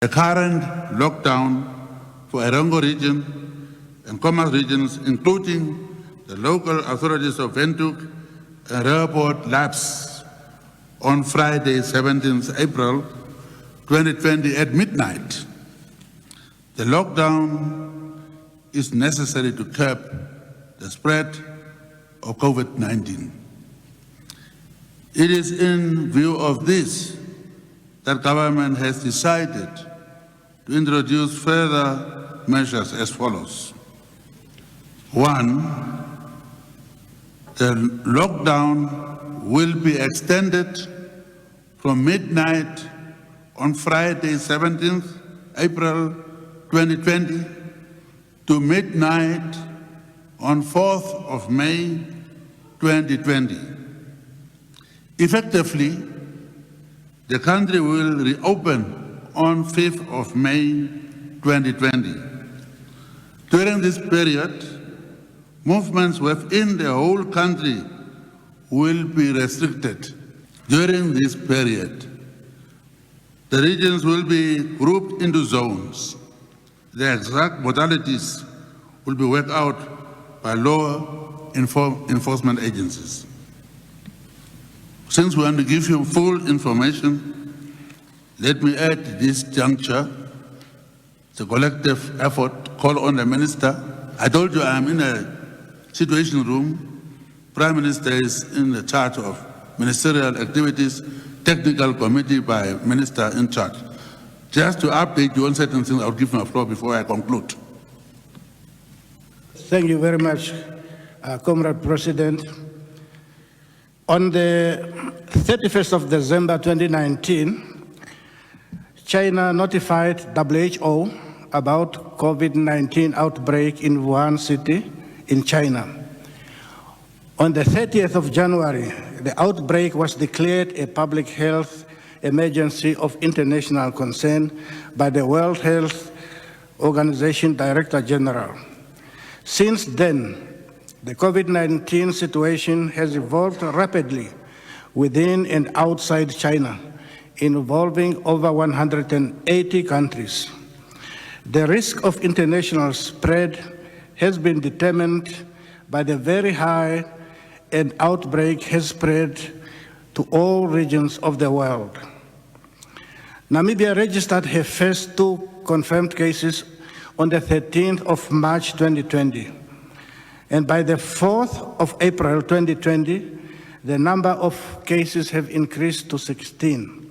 The current lockdown for Erongo region and Khomas regions, including the local authorities of Windhoek and Rehoboth, lapsed on Friday, 17th April 2020 at midnight. The lockdown is necessary to curb the spread of COVID-19. It is in view of this that government has decided to introduce further measures as follows. 1, the lockdown will be extended from midnight on Friday, 17th April 2020 to midnight on 4th of May 2020. Effectively, the country will reopen on 5th of May 2020. During this period, movements within the whole country will be restricted. During this period, the regions will be grouped into zones. The exact modalities will be worked out by law enforcement agencies. Since we want to give you full information, let me add this juncture, the collective effort to call on the Minister. I told you I'm in a situation room. Prime Minister is in the charge of ministerial activities, technical committee by Minister in charge. Just to update you on certain things, I'll give my floor before I conclude. Thank you very much, Comrade President. On the 31st of December 2019, China notified WHO about COVID-19 outbreak in Wuhan city in China. On the 30th of January, the outbreak was declared a public health emergency of international concern by the World Health Organization Director General. Since then, the COVID-19 situation has evolved rapidly within and outside China, involving over 180 countries. The risk of international spread has been determined by the very high and outbreak has spread to all regions of the world. Namibia registered her first 2 confirmed cases on the 13th of March 2020. And by the 4th of April 2020, the number of cases have increased to 16.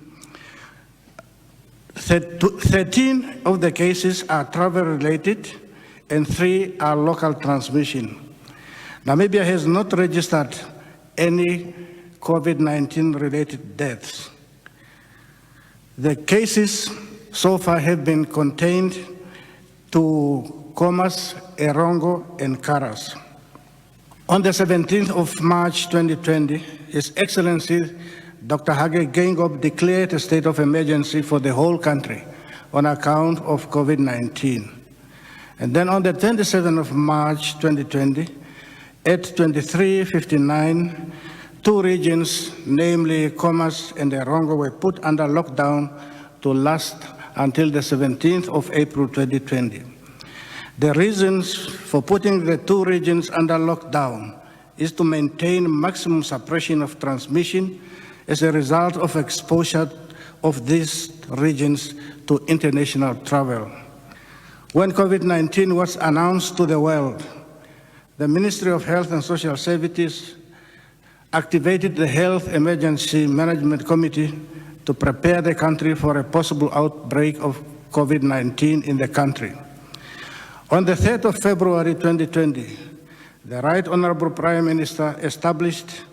13 of the cases are travel-related and 3 are local transmission. Namibia has not registered any COVID-19 related deaths. The cases so far have been contained to Khomas, Erongo, and Karas. On the 17th of March 2020, His Excellency Dr. Hage Geingob declared a state of emergency for the whole country on account of COVID-19. And then on the 27th of March 2020, at 23:59, 2 regions, namely Khomas and Erongo, were put under lockdown to last until the 17th of April 2020. The reasons for putting the 2 regions under lockdown is to maintain maximum suppression of transmission as a result of exposure of these regions to international travel. When COVID-19 was announced to the world, the Ministry of Health and Social Services activated the Health Emergency Management Committee to prepare the country for a possible outbreak of COVID-19 in the country. On the 3rd of February 2020, the Right Honorable Prime Minister established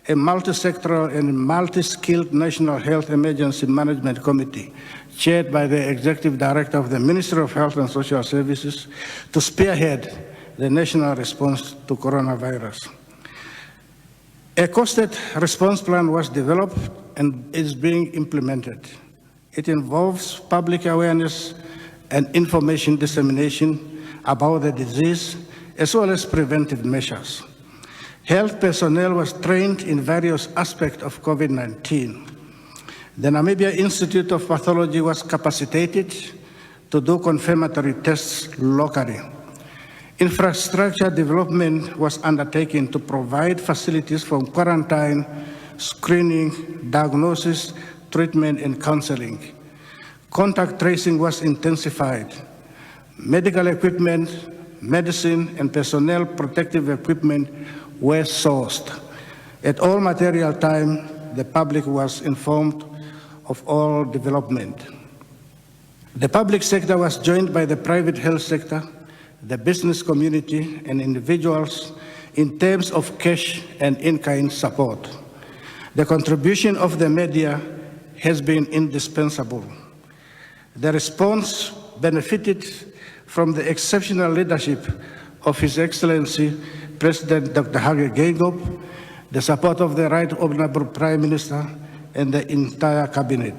a multi-sectoral and multi-skilled National Health Emergency Management Committee, chaired by the Executive Director of the Ministry of Health and Social Services, to spearhead the national response to coronavirus. A costed response plan was developed and is being implemented. It involves public awareness and information dissemination about the disease, as well as preventive measures. Health personnel was trained in various aspects of COVID-19. The Namibia Institute of Pathology was capacitated to do confirmatory tests locally. Infrastructure development was undertaken to provide facilities for quarantine, screening, diagnosis, treatment, and counseling. Contact tracing was intensified. Medical equipment, medicine, and personnel protective equipment were sourced. At all material time, the public was informed of all development. The public sector was joined by the private health sector, the business community, and individuals in terms of cash and in-kind support. The contribution of the media has been indispensable. The response benefited from the exceptional leadership of His Excellency President Dr. Hage Geingob, the support of the Right Honorable Prime Minister, and the entire cabinet.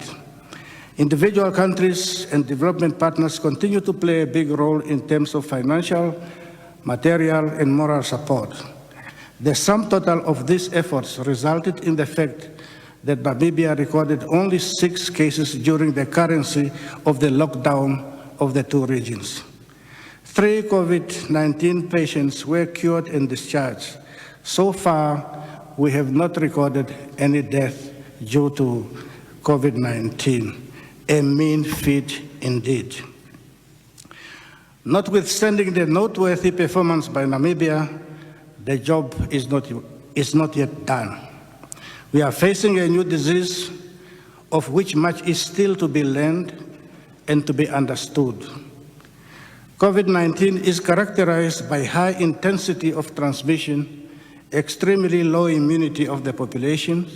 Individual countries and development partners continue to play a big role in terms of financial, material, and moral support. The sum total of these efforts resulted in the fact that Namibia recorded only 6 cases during the currency of the lockdown of the 2 regions. 3 COVID-19 patients were cured and discharged. So far, we have not recorded any death due to COVID-19, a mean feat indeed. Notwithstanding the noteworthy performance by Namibia, the job is not yet done. We are facing a new disease of which much is still to be learned and to be understood. COVID-19 is characterized by high intensity of transmission, extremely low immunity of the population,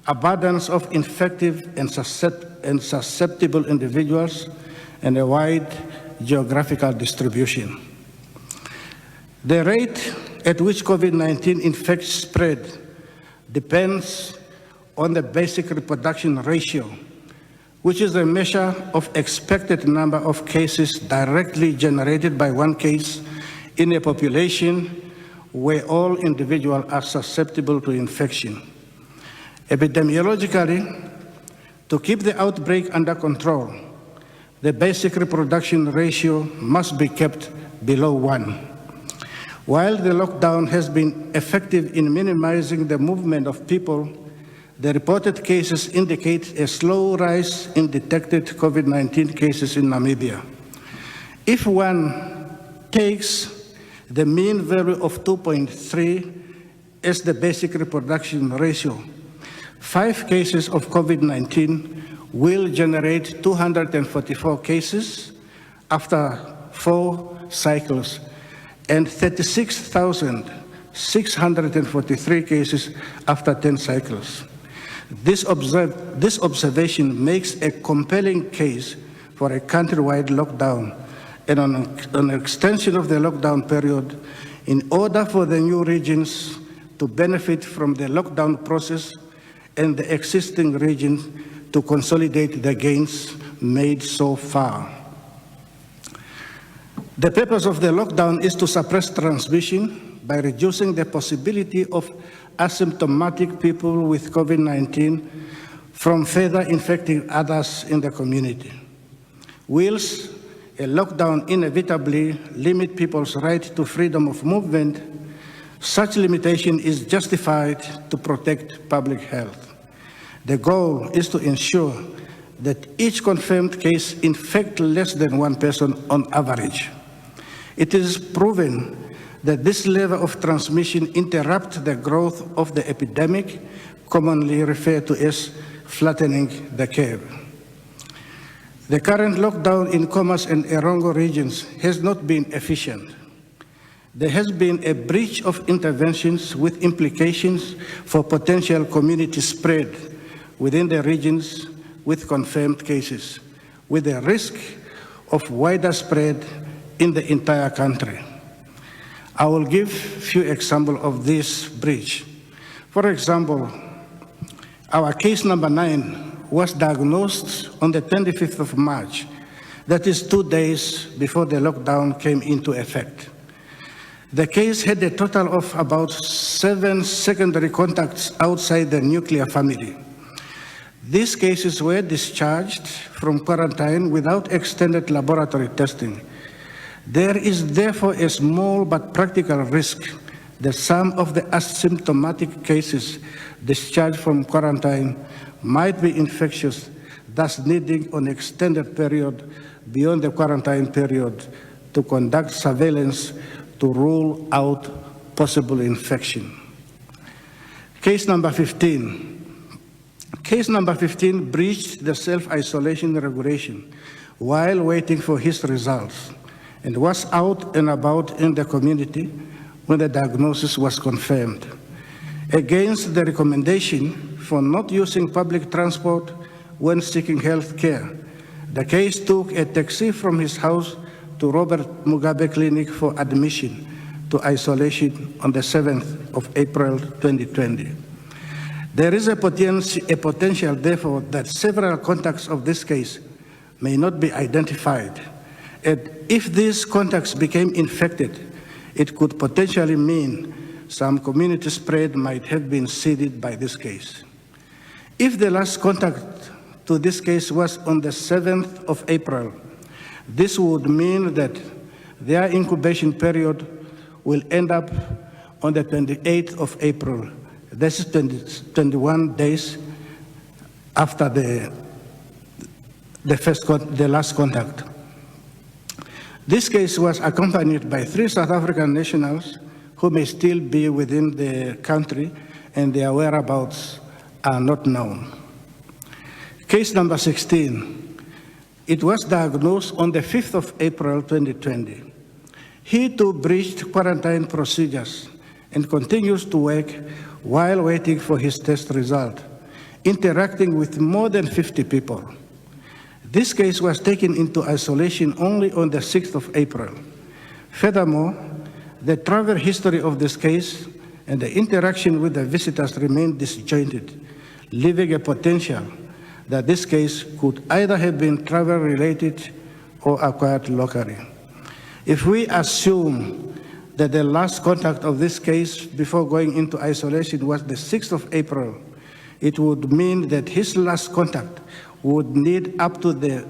abundance of infective and susceptible individuals, and a wide geographical distribution. The rate at which COVID-19 infections spread depends on the basic reproduction ratio, which is a measure of expected number of cases directly generated by one case in a population where all individuals are susceptible to infection. Epidemiologically, to keep the outbreak under control, the basic reproduction ratio must be kept below 1. While the lockdown has been effective in minimizing the movement of people, the reported cases indicate a slow rise in detected COVID-19 cases in Namibia. If one takes the mean value of 2.3 as the basic reproduction ratio, 5 cases of COVID-19 will generate 244 cases after 4 cycles and 36,643 cases after 10 cycles. This observation makes a compelling case for a countrywide lockdown and an extension of the lockdown period in order for the new regions to benefit from the lockdown process and the existing regions to consolidate the gains made so far. The purpose of the lockdown is to suppress transmission by reducing the possibility of asymptomatic people with COVID-19 from further infecting others in the community. Whilst a lockdown inevitably limits people's right to freedom of movement, such limitation is justified to protect public health. The goal is to ensure that each confirmed case infects less than 1 person on average. It is proven that this level of transmission interrupts the growth of the epidemic, commonly referred to as flattening the curve. The current lockdown in Comas and Erongo regions has not been efficient. There has been a breach of interventions with implications for potential community spread within the regions with confirmed cases, with the risk of wider spread in the entire country. I will give a few examples of this breach. For example, our case number 9 was diagnosed on the 25th of March, that is 2 days before the lockdown came into effect. The case had a total of about 7 secondary contacts outside the nuclear family. These cases were discharged from quarantine without extended laboratory testing. There is therefore a small but practical risk that some of the asymptomatic cases discharged from quarantine might be infectious, thus needing an extended period beyond the quarantine period to conduct surveillance to rule out possible infection. Case number 15. Case number 15 breached the self-isolation regulation while waiting for his results and was out and about in the community when the diagnosis was confirmed. Against the recommendation for not using public transport when seeking health care, the case took a taxi from his house to Robert Mugabe Clinic for admission to isolation on the 7th of April 2020. There is a potential, therefore, that several contacts of this case may not be identified. And if these contacts became infected, it could potentially mean some community spread might have been seeded by this case. If the last contact to this case was on the 7th of April, this would mean that their incubation period will end up on the 28th of April. This is 21 days after the last contact. This case was accompanied by 3 South African nationals who may still be within the country and their whereabouts are not known. Case number 16. It was diagnosed on the 5th of April 2020. He too breached quarantine procedures and continues to work while waiting for his test result, interacting with more than 50 people. This case was taken into isolation only on the 6th of April. Furthermore, the travel history of this case and the interaction with the visitors remain disjointed, leaving a potential that this case could either have been travel-related or acquired locally. If we assume that the last contact of this case before going into isolation was the 6th of April, it would mean that his last contact would need up to the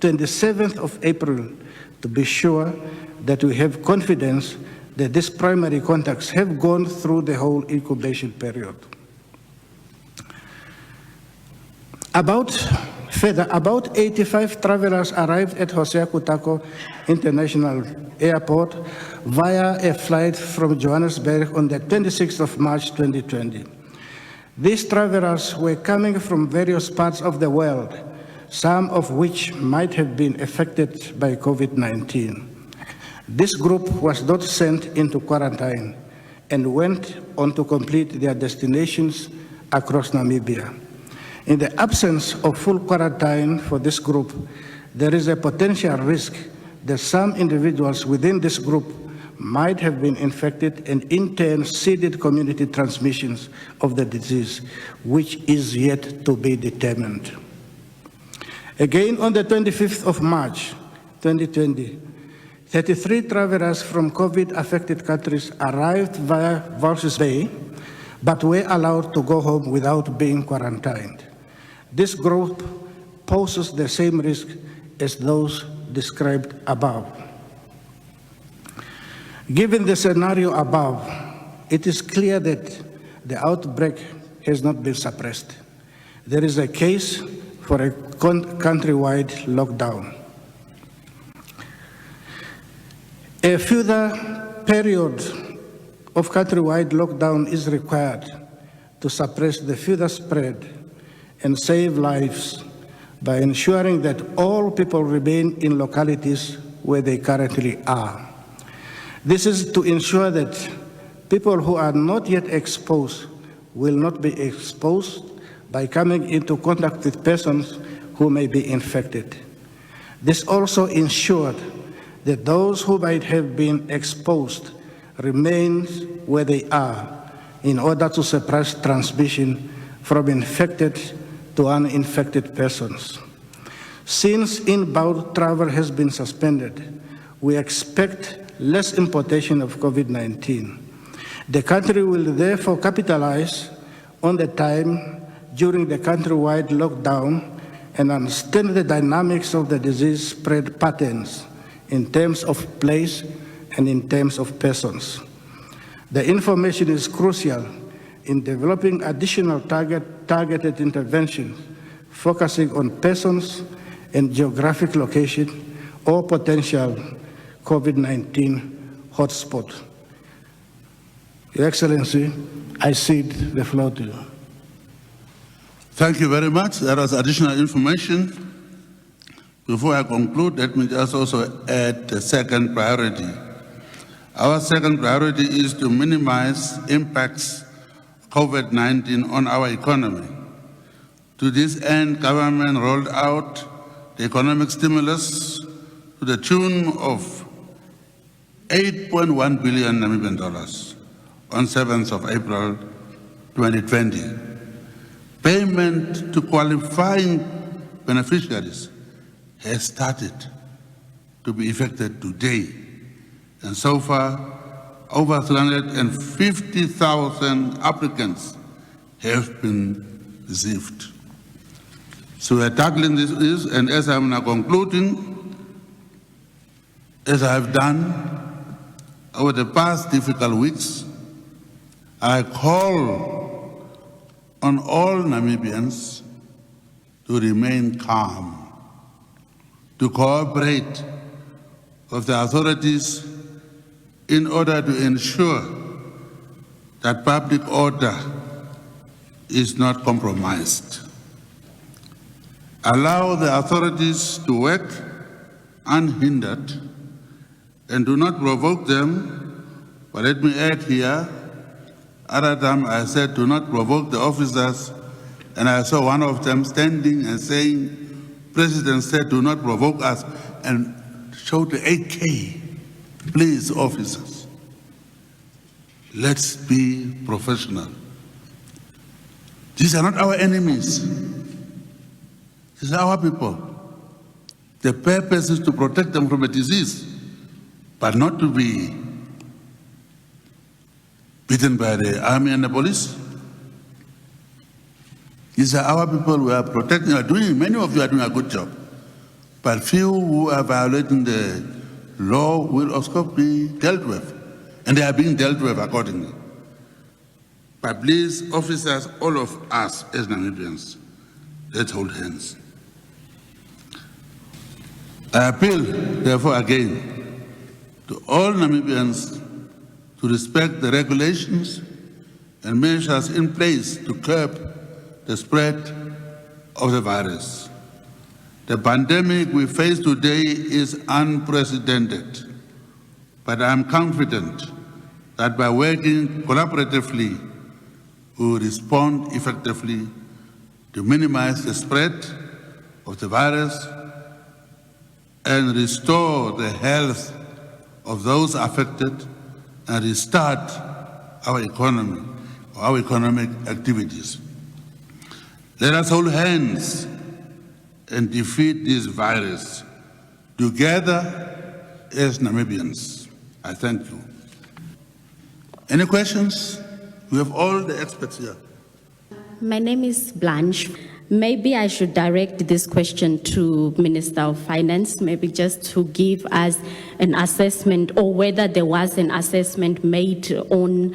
27th of April to be sure that we have confidence that these primary contacts have gone through the whole incubation period. About 85 travelers arrived at Hosea Kutako International Airport via a flight from Johannesburg on the 26th of March 2020. These travelers were coming from various parts of the world, some of which might have been affected by COVID-19. This group was not sent into quarantine and went on to complete their destinations across Namibia. In the absence of full quarantine for this group, there is a potential risk that some individuals within this group might have been infected and in turn seeded community transmissions of the disease, which is yet to be determined. Again, on the 25th of March 2020, 33 travelers from COVID-affected countries arrived via Walvis Bay, but were allowed to go home without being quarantined. This group poses the same risk as those described above. Given the scenario above, it is clear that the outbreak has not been suppressed. There is a case for a countrywide lockdown. A further period of countrywide lockdown is required to suppress the further spread and save lives by ensuring that all people remain in localities where they currently are. This is to ensure that people who are not yet exposed will not be exposed by coming into contact with persons who may be infected. This also ensured that those who might have been exposed remain where they are in order to suppress transmission from infected to uninfected persons. Since inbound travel has been suspended, we expect less importation of COVID-19. The country will therefore capitalize on the time during the countrywide lockdown and understand the dynamics of the disease spread patterns in terms of place and in terms of persons. The information is crucial in developing additional targeted interventions focusing on persons and geographic location or potential COVID-19 hotspot. Your Excellency, I cede the floor to you. Thank you very much. That was additional information. Before I conclude, let me just also add the second priority. Our second priority is to minimize impacts of COVID-19 on our economy. To this end, government rolled out the economic stimulus to the tune of 8.1 billion Namibian dollars on 7th of April 2020. Payment to qualifying beneficiaries has started to be effected today. And so far, over 350,000 applicants have been received. So we are tackling this, and as I'm now concluding, as I have done over the past difficult weeks, I call on all Namibians to remain calm, to cooperate with the authorities in order to ensure that public order is not compromised. Allow the authorities to work unhindered and do not provoke them. But let me add here, other time I said do not provoke the officers, and I saw one of them standing and saying, President said do not provoke us, and showed the AK. Please, officers, let's be professional. These are not our enemies. These are our people. The purpose is to protect them from a disease, but not to be beaten by the army and the police. These are our people we are protecting. Many of you are doing a good job, but few who are violating the law will also be dealt with, and they are being dealt with accordingly. But please, officers, all of us as Namibians, let's hold hands. I appeal, therefore, again to all Namibians to respect the regulations and measures in place to curb the spread of the virus. The pandemic we face today is unprecedented, but I am confident that by working collaboratively, we will respond effectively to minimize the spread of the virus and restore the health of those affected and restart our economy, our economic activities. Let us hold hands and defeat this virus together as Namibians. I thank you. Any questions? We have all the experts here. My name is Blanche. Maybe I should direct this question to Minister of Finance, maybe just to give us an assessment, or whether there was an assessment made on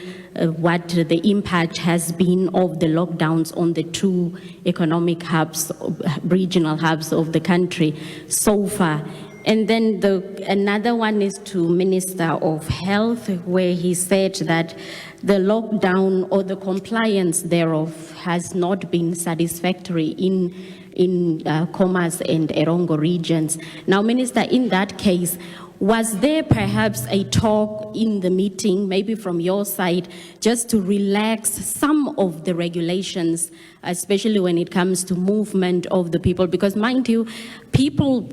what the impact has been of the lockdowns on the two economic hubs, regional hubs of the country so far. And then another one is to Minister of Health, where he said that the lockdown or the compliance thereof has not been satisfactory in Khomas and Erongo regions. Now, Minister, in that case, was there perhaps a talk in the meeting, maybe from your side, just to relax some of the regulations, especially when it comes to movement of the people? Because mind you, people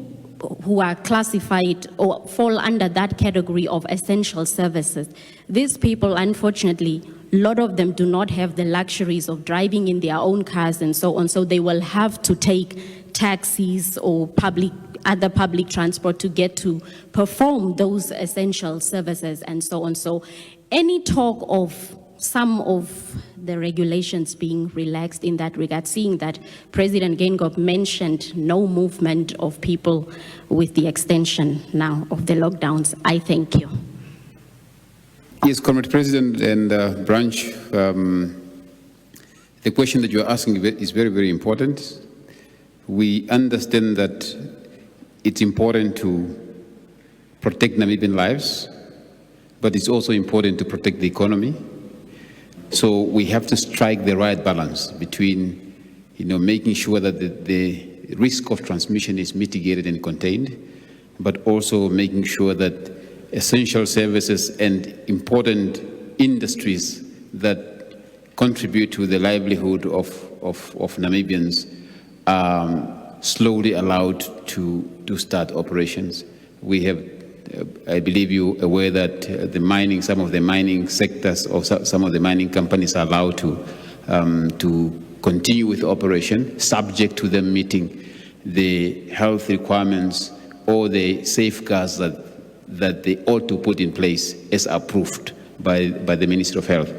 who are classified or fall under that category of essential services, these people, unfortunately, a lot of them do not have the luxuries of driving in their own cars and so on, so they will have to take taxis or other public transport to get to perform those essential services and so on. So any talk of some of the regulations being relaxed in that regard, seeing that President Geingob mentioned no movement of people with the extension now of the lockdowns? I thank you. Yes, Comrade President and Branch, the question that you're asking is very, very important. We understand that it's important to protect Namibian lives, but it's also important to protect the economy. So we have to strike the right balance between, making sure that the risk of transmission is mitigated and contained, but also making sure that essential services and important industries that contribute to the livelihood of Namibians are slowly allowed to start operations. We have, I believe you're aware that some of the mining sectors or some of the mining companies are allowed to continue with operation, subject to them meeting the health requirements or the safeguards that they ought to put in place as approved by the Ministry of Health.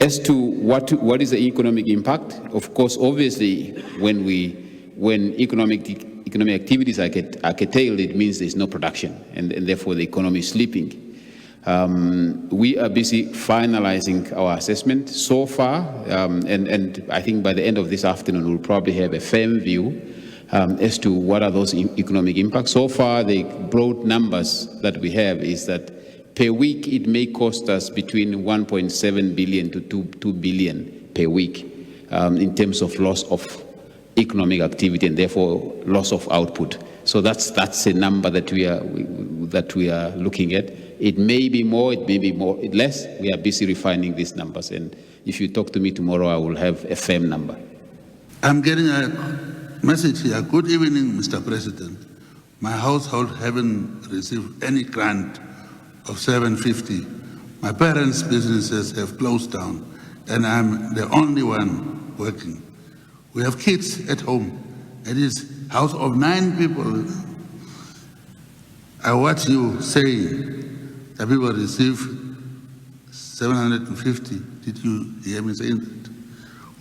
As to what is the economic impact, of course, obviously, when economic activities are curtailed, it means there's no production, and therefore the economy is sleeping. We are busy finalizing our assessment so far, and I think by the end of this afternoon, we'll probably have a firm view as to what are those economic impacts. So far, the broad numbers that we have is that per week, it may cost us between 1.7 billion to 2 billion per week in terms of loss of economic activity and therefore loss of output. So that's a number that we are looking at. It may be more, it may be less. We are busy refining these numbers, and if you talk to me tomorrow, I will have a firm number. I'm getting a message here. Good evening, Mr. President. My household haven't received any grant of 750. My parents' businesses have closed down, and I'm the only one working. We have kids at home. It is house of 9 people. I watch you say that people receive 750. Did you hear me saying that?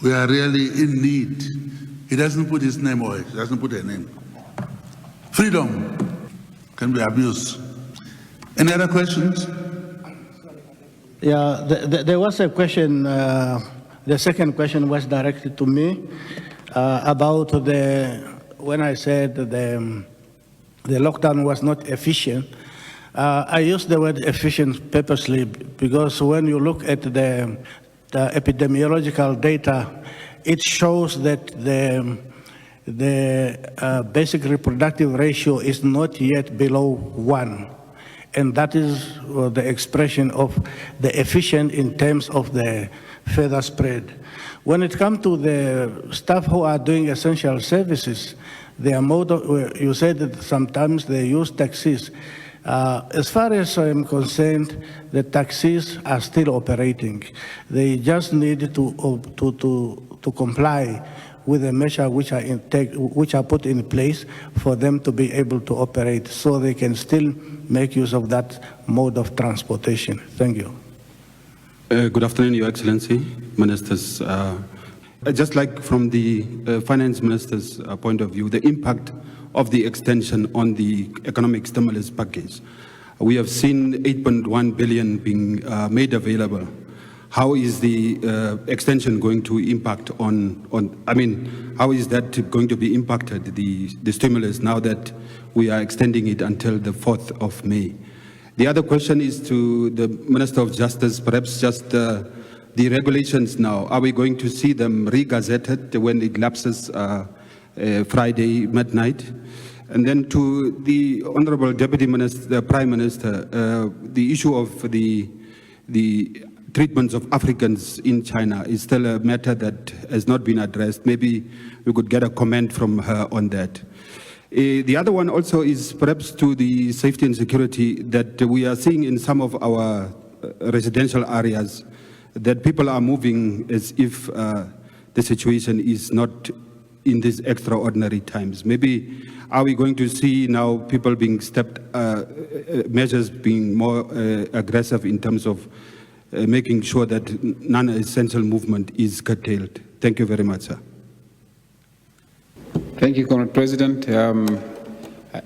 We are really in need. He doesn't put his name or he doesn't put her name. Freedom can be abused. Any other questions? Yeah, there was a question, the second question was directed to me about when I said the lockdown was not efficient. I used the word efficient purposely because when you look at the epidemiological data, it shows that the basic reproductive ratio is not yet below 1. And that is the expression of the efficient in terms of the further spread. When it comes to the staff who are doing essential services, their mode of, you said that sometimes they use taxis. As far as I'm concerned, the taxis are still operating. They just need to comply with the measures which are put in place for them to be able to operate, so they can still make use of that mode of transportation. Thank you. Good afternoon, Your Excellency, Ministers. Just like from the Finance Minister's point of view, the impact of the extension on the economic stimulus package. We have seen 8.1 billion being made available. How is the extension going to impact how is that going to be impacted, the stimulus, now that we are extending it until the 4th of May? The other question is to the Minister of Justice, perhaps just the regulations now. Are we going to see them re-gazetted when it lapses Friday midnight? And then to the Honorable Deputy Minister, the Prime Minister, the issue of the treatments of Africans in China is still a matter that has not been addressed. Maybe we could get a comment from her on that. The other one also is perhaps to the safety and security that we are seeing in some of our residential areas, that people are moving as if the situation is not in these extraordinary times. Maybe are we going to see now people being measures being more aggressive in terms of making sure that non-essential movement is curtailed. Thank you very much, sir. Thank you, Comrade President.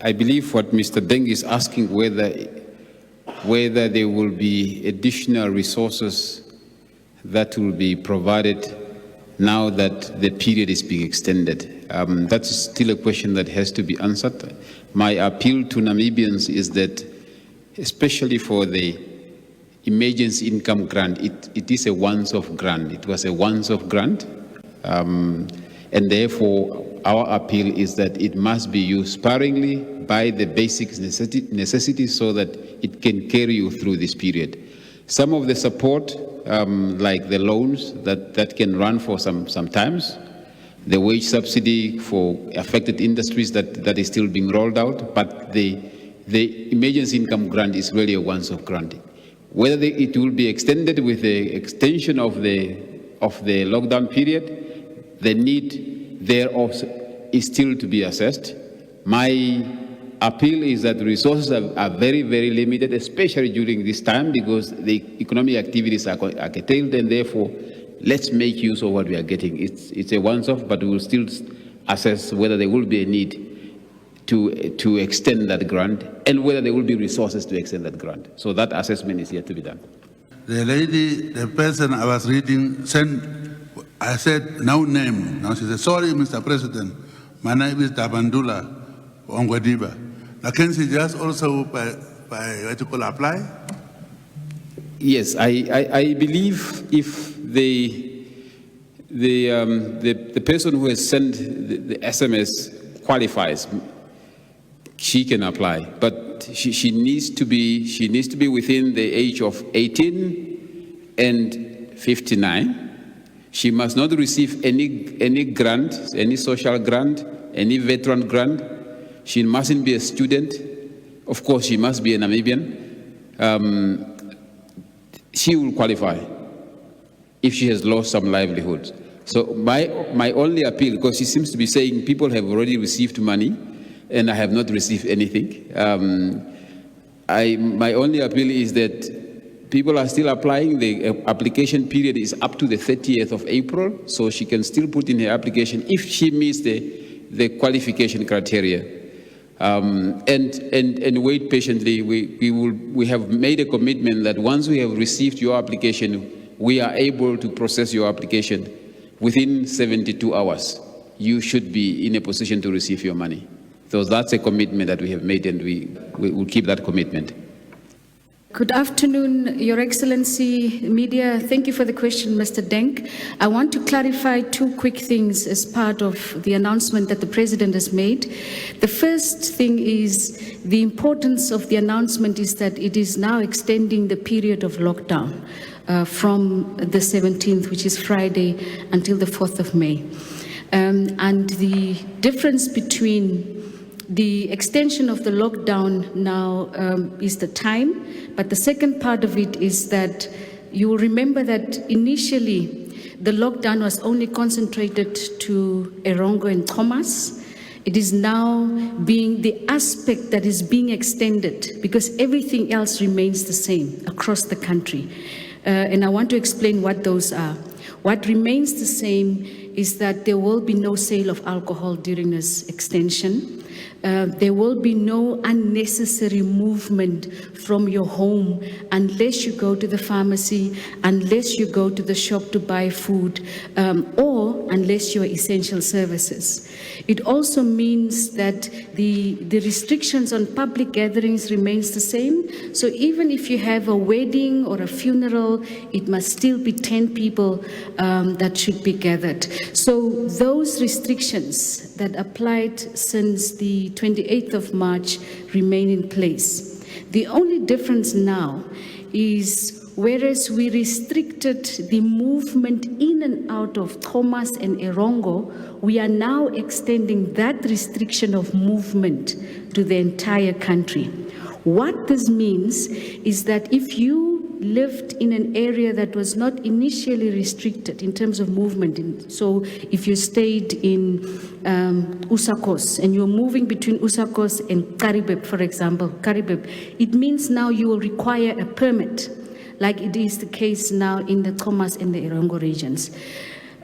I believe what Mr. Deng is asking whether there will be additional resources that will be provided now that the period is being extended. That's still a question that has to be answered. My appeal to Namibians is that, especially for the emergency income grant, it is a once-off grant. It was a once-off grant, and therefore our appeal is that it must be used sparingly by the basic necessities so that it can carry you through this period. Some of the support, like the loans, that can run for some times. The wage subsidy for affected industries that is still being rolled out, but the emergency income grant is really a once-off grant. Whether it will be extended with the extension of the lockdown period, the need thereof is still to be assessed. My appeal is that resources are very, very limited, especially during this time, because the economic activities are curtailed, and therefore, let's make use of what we are getting. It's a once-off, but we will still assess whether there will be a need to extend that grant and whether there will be resources to extend that grant. So that assessment is yet to be done. The person I was reading, I said, no name. Now she said, sorry, Mr. President, my name is Dabandula Ongwediba. Now can she just also by what you call apply? Yes, I believe if the person who has sent the SMS qualifies, she can apply, but she needs to be within the age of 18 and 59. She must not receive any grant, any social grant, any veteran grant. She mustn't be a student. Of course, she must be a Namibian. She will qualify if she has lost some livelihoods. So my only appeal, because she seems to be saying people have already received money and I have not received anything. My only appeal is that people are still applying. The application period is up to the 30th of April, so she can still put in her application if she meets the qualification criteria. And wait patiently. We have made a commitment that once we have received your application, we are able to process your application within 72 hours. You should be in a position to receive your money. So that's a commitment that we have made, and we will keep that commitment. Good afternoon, Your Excellency, media. Thank you for the question, Mr. Deng. I want to clarify two quick things as part of the announcement that the President has made. The first thing is the importance of the announcement is that it is now extending the period of lockdown from the 17th, which is Friday, until the 4th of May. And the difference between the extension of the lockdown now is the time, but the second part of it is that you will remember that initially the lockdown was only concentrated to Erongo and Thomas. It is now being the aspect that is being extended because everything else remains the same across the country. And I want to explain what those are. What remains the same is that there will be no sale of alcohol during this extension. There will be no unnecessary movement from your home unless you go to the pharmacy, unless you go to the shop to buy food, or unless you're essential services. It also means that the restrictions on public gatherings remains the same. So even if you have a wedding or a funeral, it must still be 10 people that should be gathered. So those restrictions that applied since the 28th of March remain in place. The only difference now is whereas we restricted the movement in and out of Thomas and Erongo, we are now extending that restriction of movement to the entire country. What this means is that if you lived in an area that was not initially restricted in terms of movement, so if you stayed in Usakos and you're moving between Usakos and Karibeb, for example, Karibeb, it means now you will require a permit like it is the case now in the Khomas and the Erongo regions.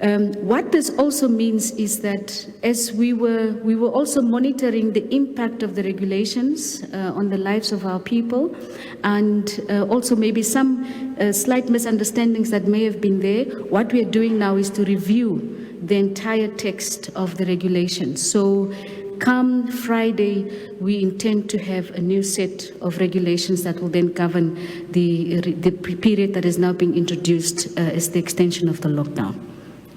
What this also means is that as we were also monitoring the impact of the regulations on the lives of our people, and also maybe some slight misunderstandings that may have been there, what we are doing now is to review the entire text of the regulations. So come Friday, we intend to have a new set of regulations that will then govern the period that is now being introduced as the extension of the lockdown.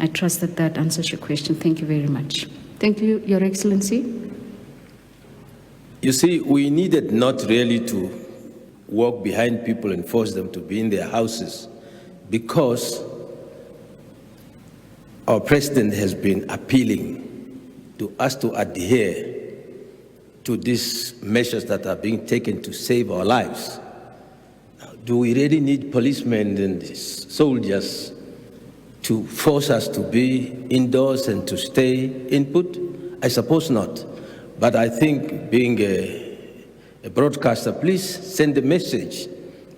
I trust that that answers your question. Thank you very much. Thank you, Your Excellency. You see, we needed not really to walk behind people and force them to be in their houses, because our president has been appealing to us to adhere to these measures that are being taken to save our lives. Now, do we really need policemen and soldiers to force us to be indoors and to stay input? I suppose not. But I think, being a broadcaster, please send a message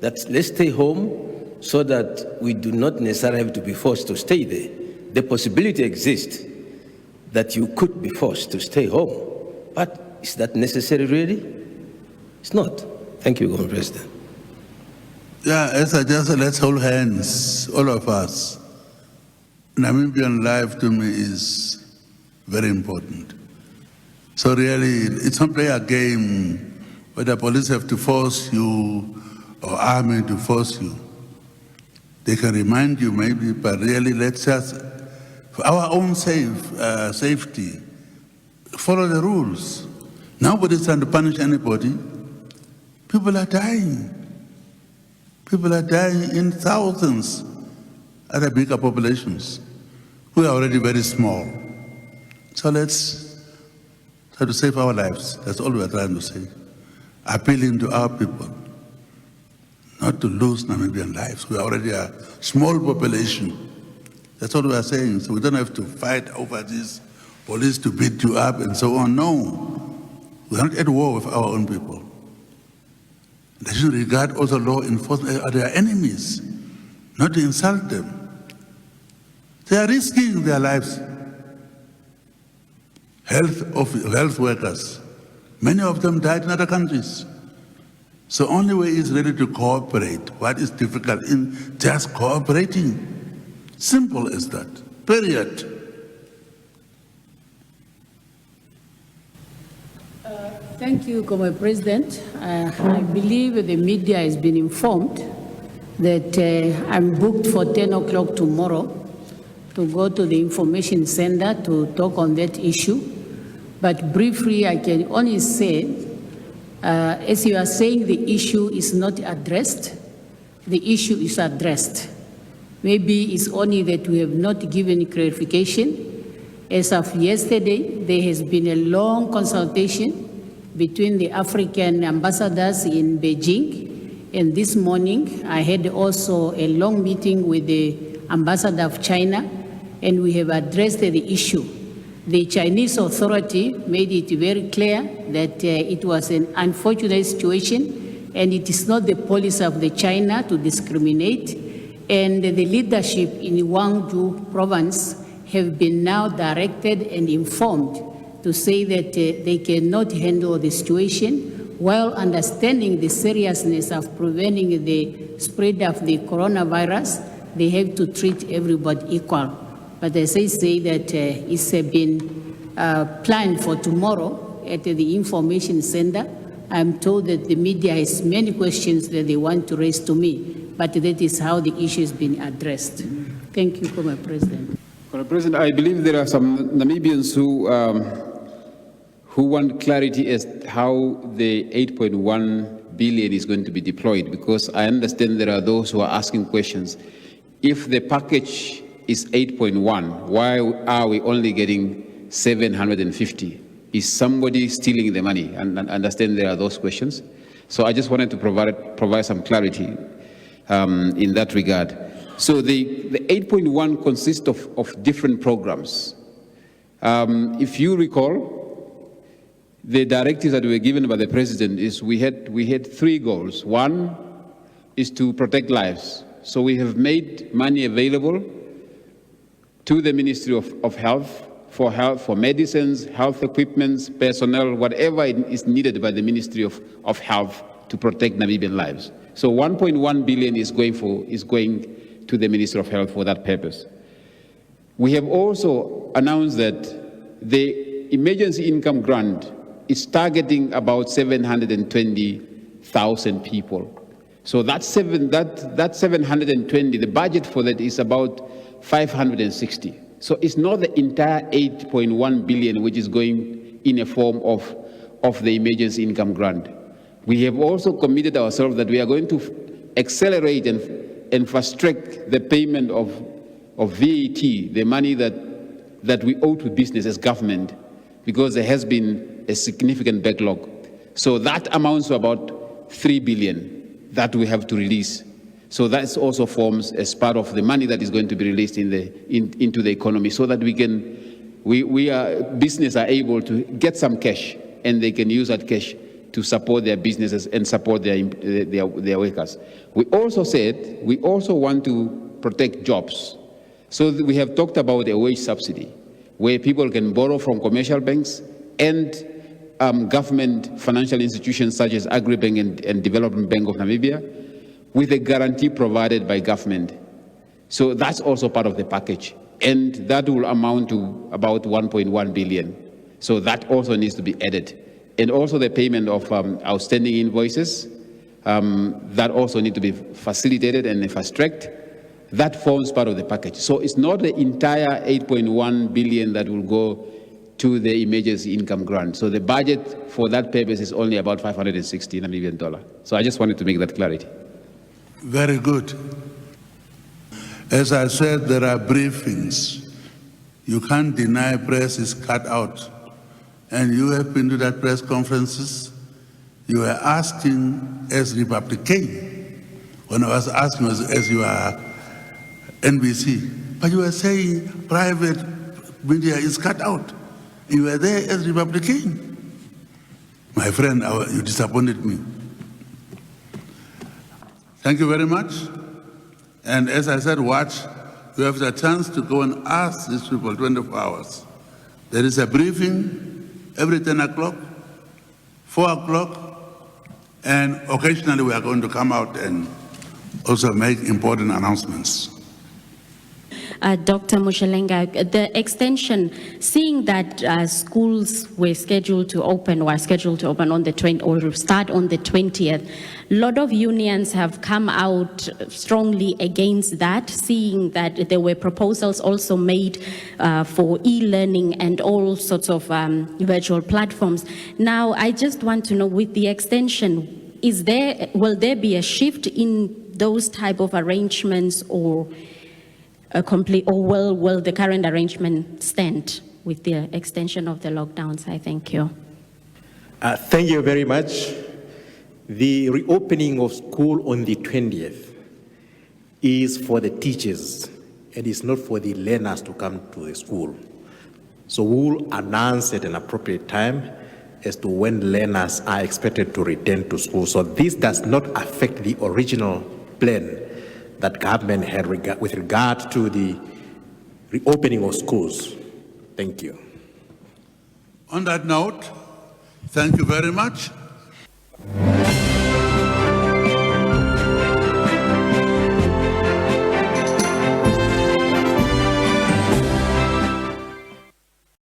that let's stay home so that we do not necessarily have to be forced to stay there. The possibility exists that you could be forced to stay home. But is that necessary really? It's not. Thank you, Mr. President. Yeah, as I just said, let's hold hands, all of us. Namibian life to me is very important. So really, it's not play a game where the police have to force you or army to force you. They can remind you maybe, but really let's just, for our own safety, follow the rules. Nobody's trying to punish anybody. People are dying. People are dying in thousands. Other bigger populations. We are already very small. So let's try to save our lives. That's all we are trying to say. Appealing to our people not to lose Namibian lives. We are already a small population. That's what we are saying. So we don't have to fight over this police to beat you up and so on. No. We are not at war with our own people. They should regard also law enforcement as their enemies, not to insult them. They are risking their lives. Health workers, many of them died in other countries. So only way is really to cooperate. What is difficult in just cooperating? Simple as that, period. Thank you, Comrade President. I believe the media has been informed that I'm booked for 10 o'clock tomorrow to go to the information center to talk on that issue. But briefly, I can only say, as you are saying, the issue is not addressed. The issue is addressed. Maybe it's only that we have not given clarification. As of yesterday, there has been a long consultation between the African ambassadors in Beijing. And this morning, I had also a long meeting with the ambassador of China, and we have addressed the issue. The Chinese authority made it very clear that it was an unfortunate situation, and it is not the policy of the China to discriminate. And the leadership in Guangdong province have been now directed and informed to say that they cannot handle the situation while understanding the seriousness of preventing the spread of the coronavirus. They have to treat everybody equal. But as I say that it's been planned for tomorrow at the information center. I'm told that the media has many questions that they want to raise to me, but that is how the issue has been addressed. Thank you, Mr. President. Mr. President, I believe there are some Namibians who want clarity as how the 8.1 billion is going to be deployed, because I understand there are those who are asking questions. If the package is 8.1, why are we only getting 750? Is somebody stealing the money? And understand there are those questions. So I just wanted to provide some clarity in that regard. So the 8.1 consists of different programs. If you recall, the directives that were given by the president is we had three goals. One is to protect lives. So we have made money available to the Ministry of Health, for medicines, health equipments, personnel, whatever is needed by the Ministry of Health to protect Namibian lives. So 1.1 billion is going to the Ministry of Health for that purpose. We have also announced that the emergency income grant is targeting about 720,000 people. So that 720, the budget for that is about 560. So it's not the entire 8.1 billion which is going in a form of the emergency income grant. We have also committed ourselves that we are going to accelerate and fast-track the payment of VAT, the money that we owe to business as government, because there has been a significant backlog. So that amounts to about 3 billion that we have to release. So that also forms as part of the money that is going to be released into the economy, so that business are able to get some cash, and they can use that cash to support their businesses and support their workers. We also said we also want to protect jobs. So we have talked about a wage subsidy, where people can borrow from commercial banks and government financial institutions such as Agribank and Development Bank of Namibia, with a guarantee provided by government. So that's also part of the package. And that will amount to about 1.1 billion. So that also needs to be added. And also the payment of outstanding invoices, that also need to be facilitated and fast-tracked. That forms part of the package. So it's not the entire 8.1 billion that will go to the emergency income grant. So the budget for that purpose is only about 560 Namibian dollar. So I just wanted to make that clarity. Very good. As I said, there are briefings. You can't deny press is cut out. And you have been to that press conferences. You were asking as Republican, when I was asking as you are NBC, but you were saying private media is cut out. You were there as Republican. My friend, you disappointed me. Thank you very much. And as I said, watch. You have the chance to go and ask these people 24 hours. There is a briefing every 10 o'clock, 4 o'clock, and occasionally we are going to come out and also make important announcements. Dr. Mushelenga, the extension, seeing that schools were scheduled to open on the 20th or start on the 20th, a lot of unions have come out strongly against that, seeing that there were proposals also made for e-learning and all sorts of virtual platforms. Now, I just want to know, with the extension, will there be a shift in those type of arrangements, or will the current arrangement stand with the extension of the lockdowns? I thank you. Thank you very much. The reopening of school on the 20th is for the teachers. It is not for the learners to come to the school. So we'll announce at an appropriate time as to when learners are expected to return to school. So this does not affect the original plan that government had with regard to the reopening of schools. Thank you. On that note, thank you very much.